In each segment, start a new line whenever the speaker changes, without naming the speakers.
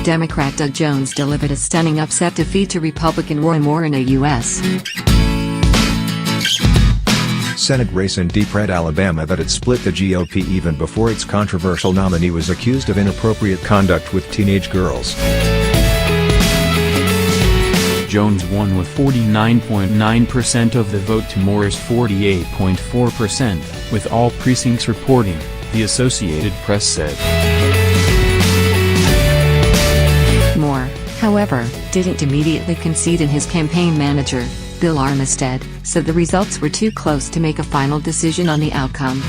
Democrat Doug Jones delivered a stunning upset defeat to Republican Roy Moore in a U.S.
Senate race in deep red Alabama that had split the GOP even before its controversial nominee was accused of inappropriate conduct with teenage girls.
Jones won with 49.9% of the vote to Moore's 48.4%, with all precincts reporting, the Associated Press said.
Moore, however, didn't immediately concede, and his campaign manager, Bill Armistead, said the results were too close to make a final decision on the outcome.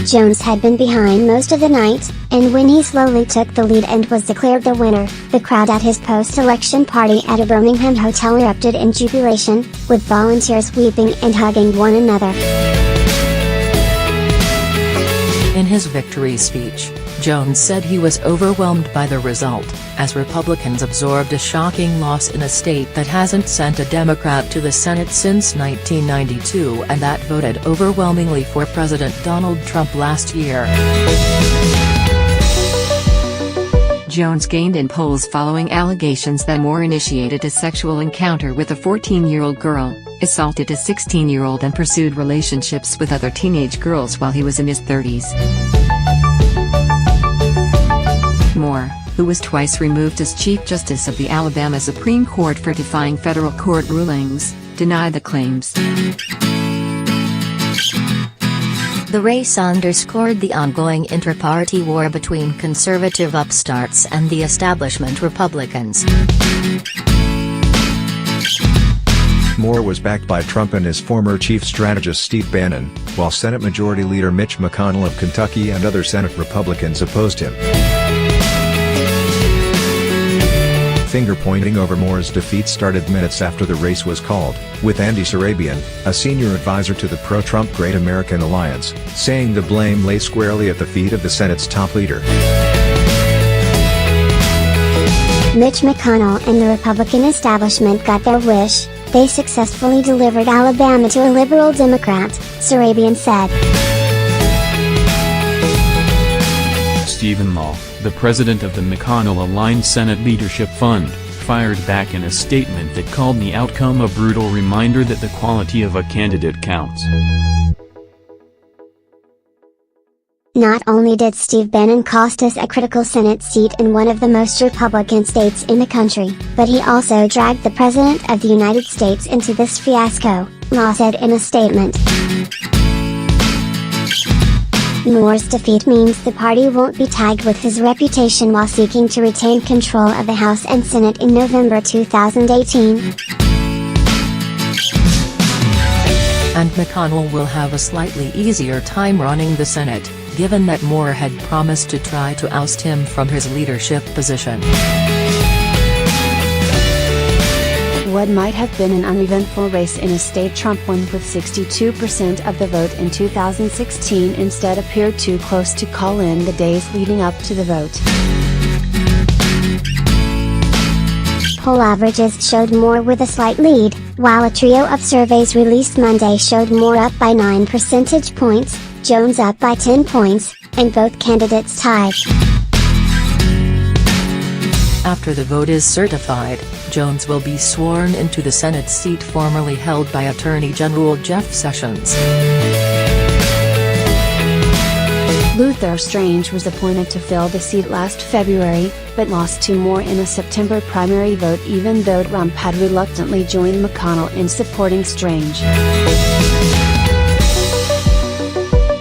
Jones had been behind most of the night, and when he slowly took the lead and was declared the winner, the crowd at his post-election party at a Birmingham hotel erupted in jubilation, with volunteers weeping and hugging one another.
In his victory speech, Jones said he was overwhelmed by the result, as Republicans absorbed a shocking loss in a state that hasn't sent a Democrat to the Senate since 1992 and that voted overwhelmingly for President Donald Trump last year.
Jones gained in polls following allegations that Moore initiated a sexual encounter with a 14-year-old girl, assaulted a 16-year-old and pursued relationships with other teenage girls while he was in his 30s. Moore, who was twice removed as Chief Justice of the Alabama Supreme Court for defying federal court rulings, denied the claims.
The race underscored the ongoing inter-party war between conservative upstarts and the establishment Republicans.
Moore was backed by Trump and his former chief strategist Steve Bannon, while Senate Majority Leader Mitch McConnell of Kentucky and other Senate Republicans opposed him. Finger-pointing over Moore's defeat started minutes after the race was called, with Andy Sarabian, a senior advisor to the pro-Trump Great American Alliance, saying the blame lay squarely at the feet of the Senate's top leader.
Mitch McConnell and the Republican establishment got their wish. They successfully delivered Alabama to a liberal Democrat, Sarabian said.
Stephen Law, the president of the McConnell-aligned Senate Leadership Fund, fired back in a statement that called the outcome a brutal reminder that the quality of a candidate counts.
Not only did Steve Bannon cost us a critical Senate seat in one of the most Republican states in the country, but he also dragged the President of the United States into this fiasco, Law said in a statement. Moore's defeat means the party won't be tagged with his reputation while seeking to retain control of the House and Senate in November 2018.
And McConnell will have a slightly easier time running the Senate, given that Moore had promised to try to oust him from his leadership position.
What might have been an uneventful race in a state Trump won with 62% of the vote in 2016 instead appeared too close to call in the days leading up to the vote.
Poll averages showed Moore with a slight lead, while a trio of surveys released Monday showed Moore up by 9 percentage points, Jones up by 10 points, and both candidates tied.
After the vote is certified, Jones will be sworn into the Senate seat formerly held by Attorney General Jeff Sessions.
Luther Strange was appointed to fill the seat last February, but lost to Moore in a September primary vote even though Trump had reluctantly joined McConnell in supporting Strange.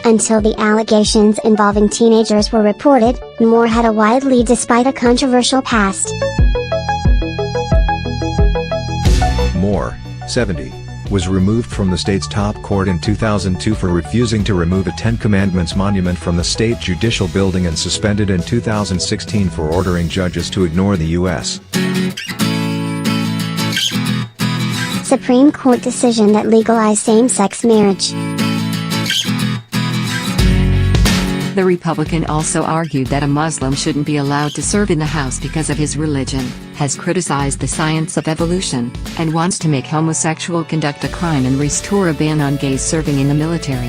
Until the allegations involving teenagers were reported, Moore had a wide lead despite a controversial past.
Moore, 70, was removed from the state's top court in 2002 for refusing to remove a Ten Commandments monument from the state judicial building and suspended in 2016 for ordering judges to ignore the U.S.
Supreme Court decision that legalized same-sex marriage.
The Republican also argued that a Muslim shouldn't be allowed to serve in the House because of his religion, has criticized the science of evolution, and wants to make homosexual conduct a crime and restore a ban on gays serving in the military.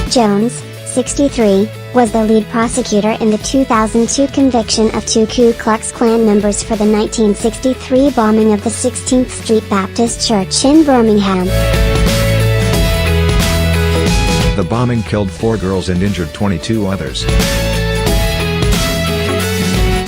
Jones, 63, was the lead prosecutor in the 2002 conviction of 2 Ku Klux Klan members for the 1963 bombing of the 16th Street Baptist Church in Birmingham.
The bombing killed 4 girls and injured 22 others.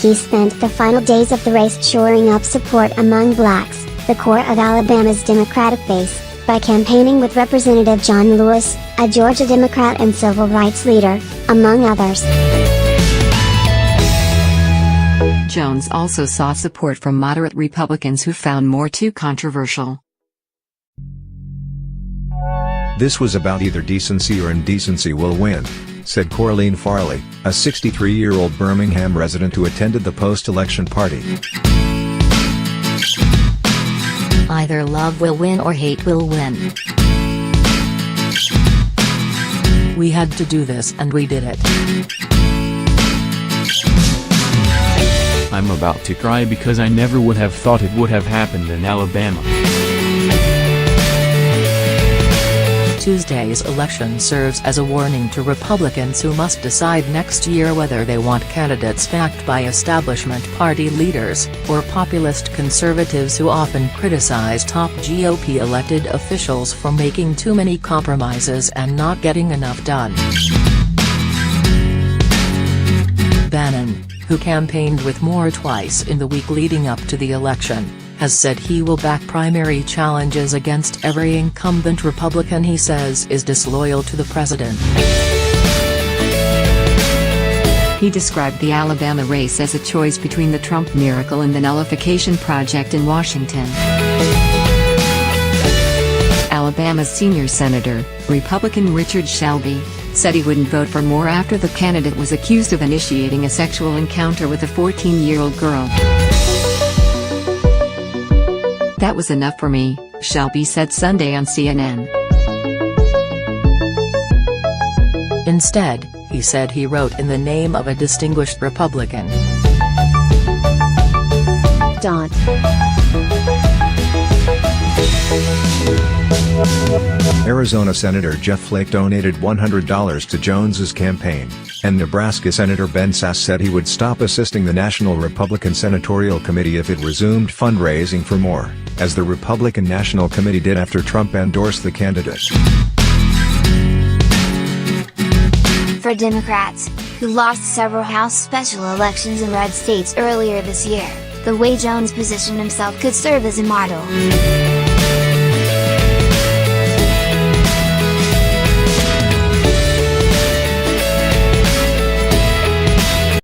He spent the final days of the race shoring up support among blacks, the core of Alabama's Democratic base, by campaigning with Representative John Lewis, a Georgia Democrat and civil rights leader, among others.
Jones also saw support from moderate Republicans who found Moore too controversial.
"This was about either decency or indecency will win," said Corleen Farley, a 63-year-old Birmingham resident who attended the post-election party.
Either love will win or hate will win.
We had to do this and we did it.
I'm about to cry because I never would have thought it would have happened in Alabama.
Tuesday's election serves as a warning to Republicans who must decide next year whether they want candidates backed by establishment party leaders, or populist conservatives who often criticize top GOP elected officials for making too many compromises and not getting enough done. Bannon, who campaigned with Moore twice in the week leading up to the election, has said he will back primary challenges against every incumbent Republican he says is disloyal to the president.
He described the Alabama race as a choice between the Trump miracle and the nullification project in Washington. Alabama's senior senator, Republican Richard Shelby, said he wouldn't vote for Moore after the candidate was accused of initiating a sexual encounter with a 14-year-old girl. "That was enough for me," Shelby said Sunday on CNN.
Instead, he said he wrote in the name of a distinguished Republican.
Arizona Senator Jeff Flake donated $100 to Jones's campaign, and Nebraska Senator Ben Sasse said he would stop assisting the National Republican Senatorial Committee if it resumed fundraising for Moore, as the Republican National Committee did after Trump endorsed the candidate.
For Democrats, who lost several House special elections in red states earlier this year, the way Jones positioned himself could serve as a model.